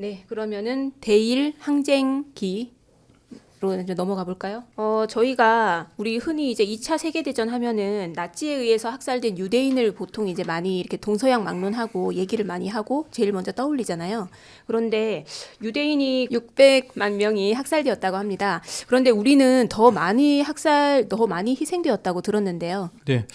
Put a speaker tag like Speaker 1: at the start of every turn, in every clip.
Speaker 1: 네, 그러면은 대일 항쟁기로 이제 넘어가 볼까요? 저희가 우리 흔히 이제 2차 세계대전 하면은 나치에 의해서 학살된 유대인을 보통 이제 많이 이렇게 동서양 막론하고 얘기를 많이 하고 제일 먼저 떠올리잖아요. 그런데 유대인이 600만 명이 학살되었다고 합니다. 그런데 우리는 더 많이 희생되었다고 들었는데요.
Speaker 2: 네.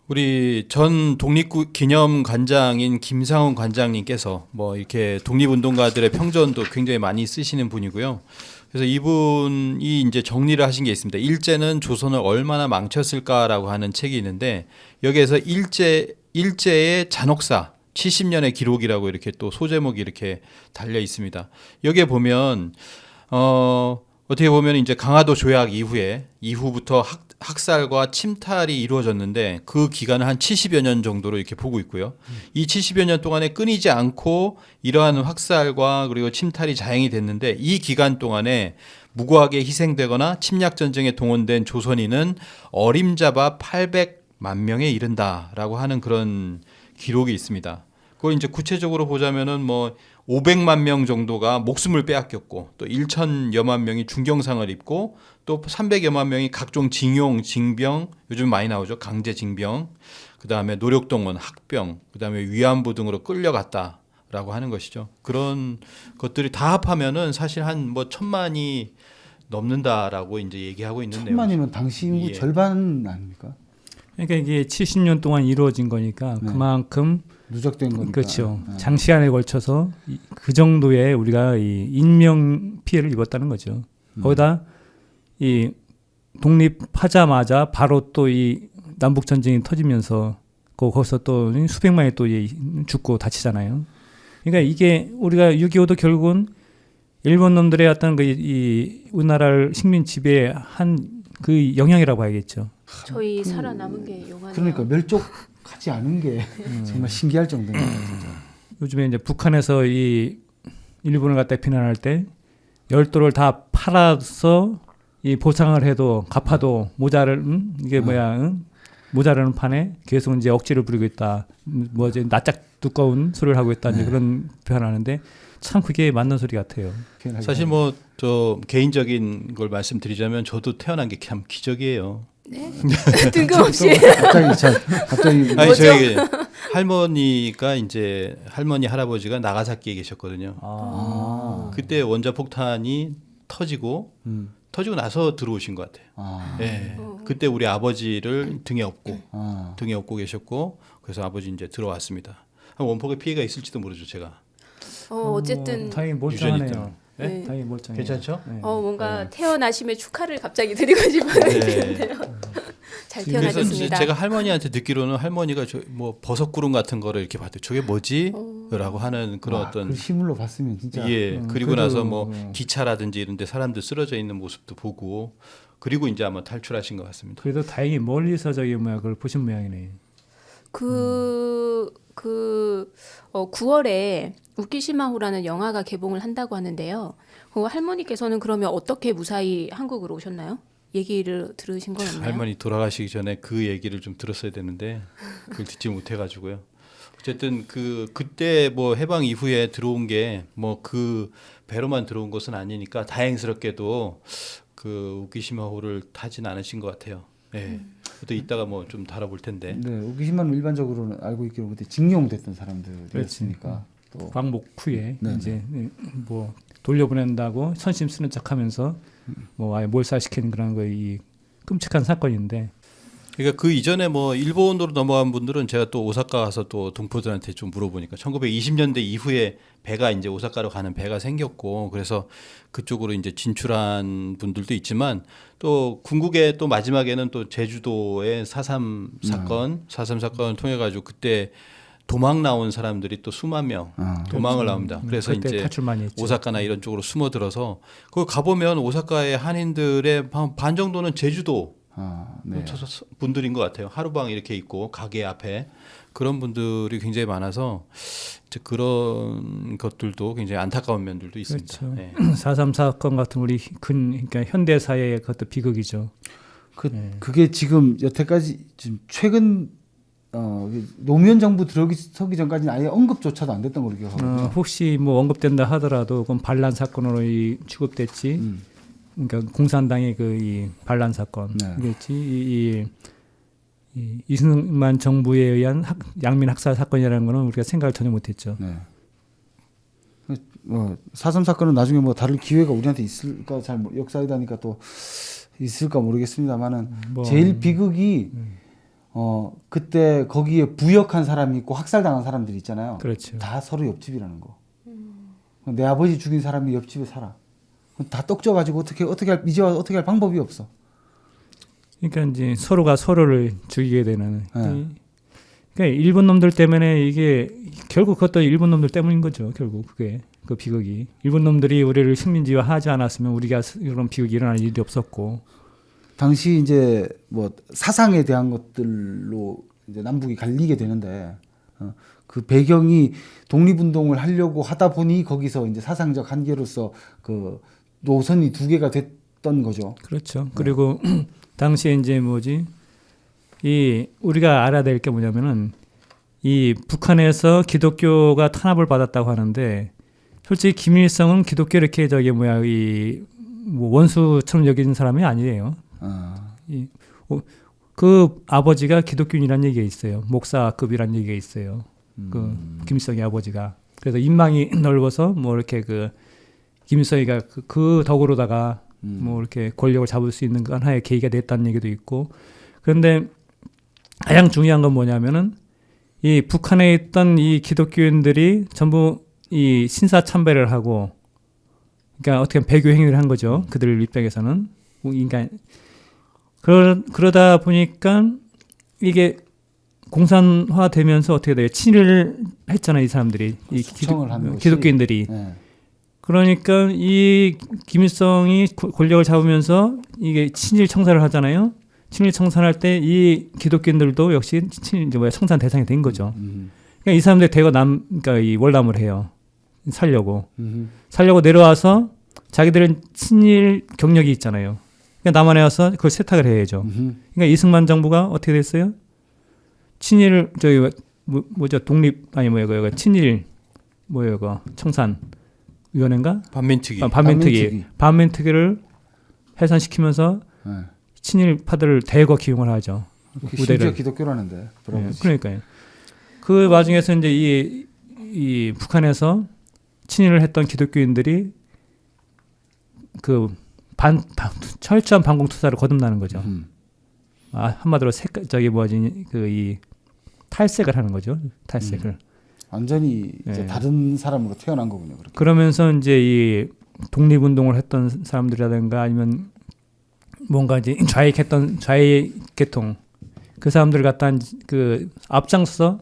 Speaker 2: 우리 전 독립기념관장인 김상훈 관장님께서 뭐 이렇게 독립운동가들의 평전도 굉장히 많이 쓰시는 분이고요. 그래서 이분이 이제 정리를 하신 게 있습니다. 일제는 조선을 얼마나 망쳤을까라고 하는 책이 있는데 여기에서 일제의 잔혹사 70년의 기록이라고 이렇게 또 소제목이 이렇게 달려 있습니다. 여기에 보면 어떻게 보면 이제 강화도 조약 이후부터 학살과 침탈이 이루어졌는데 그 기간을 한 70여 년 정도로 이렇게 보고 있고요. 이 70여 년 동안에 끊이지 않고 이러한 학살과 그리고 침탈이 자행이 됐는데 이 기간 동안에 무고하게 희생되거나 침략 전쟁에 동원된 조선인은 어림잡아 800만 명에 이른다라고 하는 그런 기록이 있습니다. 그걸 이제 구체적으로 보자면은 뭐 500만 명 정도가 목숨을 빼앗겼고 또 1천여만 명이 중경상을 입고 또 300여만 명이 각종 징용, 징병, 요즘 많이 나오죠. 강제 징병, 그다음에 노력동원, 학병, 그다음에 위안부 등으로 끌려갔다라고 하는 것이죠. 그런 것들이 다 합하면은 사실 한 뭐 1,000만이 넘는다라고 이제 얘기하고 있는 내용이죠.
Speaker 3: 1,000만이면 당시 인구 절반 아닙니까?
Speaker 4: 그러니까 이게 70년 동안 이루어진 거니까
Speaker 3: 네.
Speaker 4: 그만큼
Speaker 3: 누적된 거니까.
Speaker 4: 그렇죠.
Speaker 3: 네.
Speaker 4: 장시간에 걸쳐서 그 정도의 우리가 이 인명 피해를 입었다는 거죠. 거기다 이 독립하자마자 바로 또 이 남북 전쟁이 터지면서 거기서 또 수백만이 또 죽고 다치잖아요. 그러니까 이게 우리가 6.25도 결국은 일본 놈들의 어떤 이 우리나라를 식민 지배한 그 영향이라고 봐야겠죠.
Speaker 1: 저희 살아남은 게 용하네요.
Speaker 3: 그러니까 멸족하지 않은 게 정말 신기할 정도입니다. 진짜.
Speaker 4: 요즘에 이제 북한에서 이 일본을 갖다 비난할 때 열도를 다 팔아서 이 보상을 해도 갚아도 이게 모자라는 판에 계속 이제 억지를 부리고 있다. 뭐 이제 낯짝 두꺼운 소리를 하고 있다. 이제 그런 표현하는데 참 그게 맞는 소리 같아요.
Speaker 2: 사실 뭐 저 개인적인 걸 말씀드리자면 저도 태어난 게 참 기적이에요.
Speaker 1: 네? 뜬금없이.
Speaker 3: 갑자기
Speaker 2: 아니 저희 할머니가 이제 할머니 할아버지가 나가사키에 계셨거든요. 그때 원자폭탄이 터지고 나서 들어오신 것 같아요. 예. 그때 우리 아버지를 등에 업고 계셨고 그래서 아버지 이제 들어왔습니다. 원폭의 피해가 있을지도 모르죠 제가.
Speaker 1: 어쨌든
Speaker 4: 다행히 멀쩡하네요.
Speaker 2: 유전이
Speaker 1: 네.
Speaker 4: 다행히 멀쩡해요.
Speaker 2: 괜찮죠?
Speaker 4: 네.
Speaker 1: 뭔가 태어나심의 축하를 갑자기 드리고 싶은 느낌인데요. 잘
Speaker 2: 그래서
Speaker 1: 태어나셨습니다.
Speaker 2: 제가 할머니한테 듣기로는 할머니가 뭐 버섯구름 같은 거를 이렇게 봤대요. 저게 뭐지? 라고 하는 그런 어떤
Speaker 3: 그 실물로 봤으면 진짜.
Speaker 2: 예. 그리고
Speaker 3: 그래도,
Speaker 2: 나서 뭐 기차라든지 이런 데 사람들 쓰러져 있는 모습도 보고 그리고 이제 아마 탈출하신 것 같습니다.
Speaker 4: 그래도 다행히 멀리서 그걸 보신 모양이네.
Speaker 1: 9월에 우키시마호라는 영화가 개봉을 한다고 하는데요. 할머니께서는 그러면 어떻게 무사히 한국으로 오셨나요? 얘기를 들으신 건 없나요?
Speaker 2: 할머니 돌아가시기 전에 그 얘기를 좀 들었어야 되는데 그걸 듣지 못해가지고요. 어쨌든 그때 뭐 해방 이후에 들어온 게 뭐 그 배로만 들어온 것은 아니니까 다행스럽게도 그 우키시마호를 타진 않으신 것 같아요. 예. 또 이따가 뭐 좀 다뤄볼 텐데.
Speaker 3: 네, 우기시마는 일반적으로는 알고 있기로 그때 징용됐던 사람들이었으니까 또
Speaker 4: 광복 후에
Speaker 3: 네네.
Speaker 4: 이제 뭐 돌려보낸다고 선심 쓰는 척하면서 뭐 아예 몰살시키는 그런 거 이 끔찍한 사건인데.
Speaker 2: 그러니까 그 이전에 뭐 일본으로 넘어간 분들은 제가 또 오사카 가서 또 동포들한테 좀 물어보니까 1920년대 이후에 배가 이제 오사카로 가는 배가 생겼고 그래서 그쪽으로 이제 진출한 분들도 있지만 또 궁극의 또 마지막에는 또 제주도의 4.3 사건을 통해 가지고 그때 도망 나온 사람들이 또 수만 명 도망을 나옵니다. 그래서
Speaker 4: 그때
Speaker 2: 이제
Speaker 4: 탈출 많이 했죠.
Speaker 2: 오사카나 이런 쪽으로 숨어들어서 거기 가보면 오사카의 한인들의 반 정도는 제주도
Speaker 3: 네.
Speaker 2: 분들인 것 같아요. 하루방 이렇게 있고 가게 앞에 그런 분들이 굉장히 많아서 이제 그런 것들도 굉장히 안타까운 면들도 있습니다.
Speaker 4: 그렇죠.
Speaker 2: 네.
Speaker 4: 4.3 사건 같은 우리 그러니까 현대 사회의 그것도 비극이죠.
Speaker 3: 그게 지금 여태까지 지금 최근 노무현 정부 들어서기 전까지는 아예 언급조차도 안 됐던 걸로 기억하거든요.
Speaker 4: 혹시 뭐 언급된다 하더라도 그건 반란 사건으로 취급됐지. 그러니까 공산당의 그 이 반란 사건,
Speaker 3: 네.
Speaker 4: 그렇지. 이승만 정부에 의한 양민 학살 사건이라는 거는 우리가 생각을 전혀 못했죠.
Speaker 3: 네. 4.3 사건은 나중에 뭐 다룰 기회가 우리한테 있을까 잘 역사이다니까 또 있을까 모르겠습니다만은 제일 비극이 그때 거기에 부역한 사람이 있고 학살당한 사람들이 있잖아요.
Speaker 4: 그렇죠.
Speaker 3: 다 서로 옆집이라는 거. 내 아버지 죽인 사람이 옆집에 살아. 다 떡져가지고 이제 와서 어떻게 할 방법이 없어.
Speaker 4: 그러니까 이제 서로가 서로를 죽이게 되는.
Speaker 3: 네.
Speaker 4: 그러니까 일본 놈들 때문에 이게 결국 그것도 일본 놈들 때문인 거죠. 결국 그게 그 비극이 일본 놈들이 우리를 식민지화하지 않았으면 우리가 이런 비극이 일어날 일이 없었고.
Speaker 3: 당시 이제 뭐 사상에 대한 것들로 이제 남북이 갈리게 되는데 그 배경이 독립운동을 하려고 하다 보니 거기서 이제 사상적 한계로서 그 노선이 두 개가 됐던 거죠.
Speaker 4: 그렇죠. 그리고 당시에 이제 이 우리가 알아야 될 게 뭐냐면은 이 북한에서 기독교가 탄압을 받았다고 하는데 솔직히 김일성은 기독교 이렇게 뭐 원수처럼 여기는 사람이 아니에요. 그 아버지가 기독교인이라는 얘기가 있어요. 목사급이라는 얘기가 있어요. 그 김일성의 아버지가. 그래서 인망이 넓어서 뭐 이렇게 그 김일성이가 그 덕으로다가 뭐 이렇게 권력을 잡을 수 있는 건 하나의 계기가 됐다는 얘기도 있고. 그런데 가장 중요한 건 뭐냐면은 이 북한에 있던 이 기독교인들이 전부 이 신사참배를 하고, 그러니까 어떻게 보면 배교 행위를 한 거죠. 그들 입장에서는. 그러니까 그러다 보니까 이게 공산화되면서 어떻게 돼요? 친일을 했잖아요, 이 사람들이. 이 기독교인들이.
Speaker 3: 네.
Speaker 4: 그러니까 이 김일성이 권력을 잡으면서 이게 친일 청산을 하잖아요. 친일 청산할 때 이 기독교인들도 역시 청산 대상이 된 거죠. 그러니까 이 사람들이 대거 그러니까 이 월남을 해요. 살려고 내려와서 자기들은 친일 경력이 있잖아요. 그러니까 남한에 와서 그걸 세탁을 해야죠. 그러니까 이승만 정부가 어떻게 됐어요? 친일 독립 친일 청산 위원회인가? 반민특위를 해산시키면서 친일파들을 대거 기용을 하죠.
Speaker 3: 심지어 기독교라는데.
Speaker 4: 네, 그러니까요. 그 와중에서 이제 이 북한에서 친일을 했던 기독교인들이 그 철저한 반공 투사를 거듭나는 거죠. 한마디로 이 탈색을 하는 거죠. 탈색을.
Speaker 3: 완전히 이제 다른 사람으로 태어난 거군요. 그렇게.
Speaker 4: 그러면서 이제 이 독립운동을 했던 사람들이라든가 아니면 뭔가 이제 좌익계통 그 사람들 갖다 그 앞장서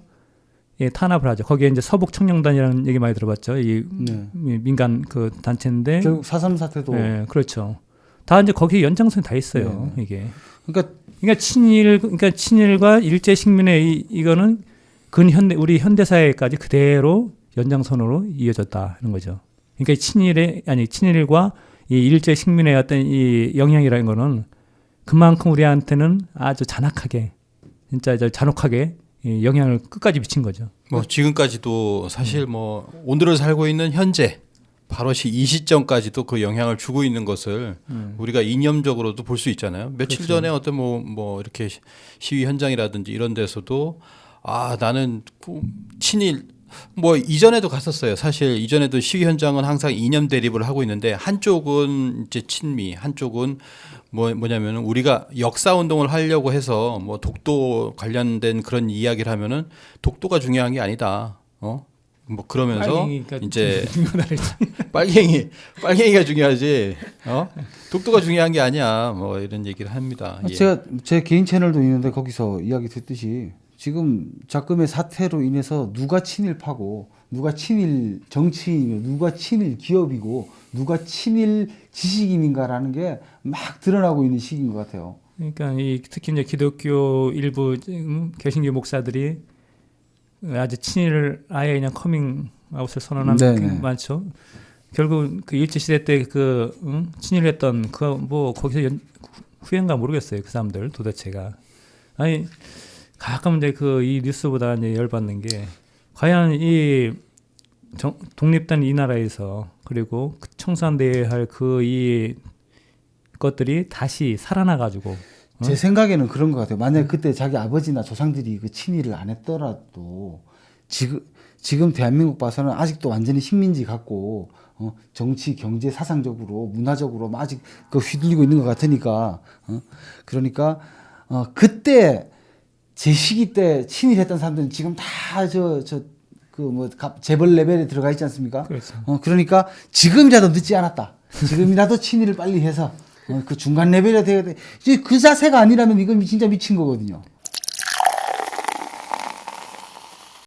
Speaker 4: 탄압을 하죠. 거기에 이제 서북청년단이라는 얘기 많이 들어봤죠. 이 민간 그 단체인데
Speaker 3: 결국 4.3 사태도
Speaker 4: 그렇죠. 다 이제 거기 연장선이 다 있어요. 이게.
Speaker 3: 그러니까
Speaker 4: 친일과 일제 식민의 이거는 우리 현대 사회까지 그대로 연장선으로 이어졌다는 거죠. 그러니까 친일과 이 일제 식민의 어떤 이 영향이라는 거는 그만큼 우리한테는 아주 잔혹하게 영향을 끝까지 미친 거죠.
Speaker 2: 뭐 지금까지도 사실 뭐 오늘을 살고 있는 현재 바로 이 시점까지도 그 영향을 주고 있는 것을 우리가 이념적으로도 볼 수 있잖아요. 며칠 전에 어떤 뭐 이렇게 시위 현장이라든지 이런 데서도 나는 친일 뭐 이전에도 갔었어요. 사실 이전에도 시위 현장은 항상 이념 대립을 하고 있는데 한쪽은 이제 친미, 한쪽은 뭐냐면은 우리가 역사 운동을 하려고 해서 뭐 독도 관련된 그런 이야기를 하면은 독도가 중요한 게 아니다. 뭐 그러면서 이제 빨갱이가 중요하지. 독도가 중요한 게 아니야. 뭐 이런 얘기를 합니다.
Speaker 3: 제가 제 개인 채널도 있는데 거기서 이야기 듣듯이 지금 작금의 사태로 인해서 누가 친일파고 누가 친일 정치인이고 누가 친일 기업이고 누가 친일 지식인인가라는 게 막 드러나고 있는 시기인 것 같아요.
Speaker 4: 그러니까 특히 이제 기독교 일부 개신교 목사들이 아주 친일을 아예 그냥 커밍아웃을 선언하는 게 많죠. 결국 그 일제 시대 때 친일했던 거기서 후회인가 모르겠어요. 그 사람들 도대체가 가끔 이제 그 이 뉴스보다 이제 열받는 게 과연 이 독립된 이 나라에서 그리고 그 청산돼야 할 그 이 것들이 다시 살아나가지고
Speaker 3: 제 생각에는 그런 것 같아요. 만약 그때 자기 아버지나 조상들이 그 친일을 안 했더라도 지금 대한민국 봐서는 아직도 완전히 식민지 같고 정치, 경제, 사상적으로, 문화적으로 막 아직 그 휘둘리고 있는 것 같으니까 그러니까 그때 제 시기 때 친일했던 사람들은 지금 다 재벌 레벨에 들어가 있지 않습니까?
Speaker 4: 그렇죠.
Speaker 3: 그러니까 지금이라도 늦지 않았다. 지금이라도 친일을 빨리 해서 그 중간 레벨에 돼야 돼. 이제 그 자세가 아니라면 이건 진짜 미친 거거든요.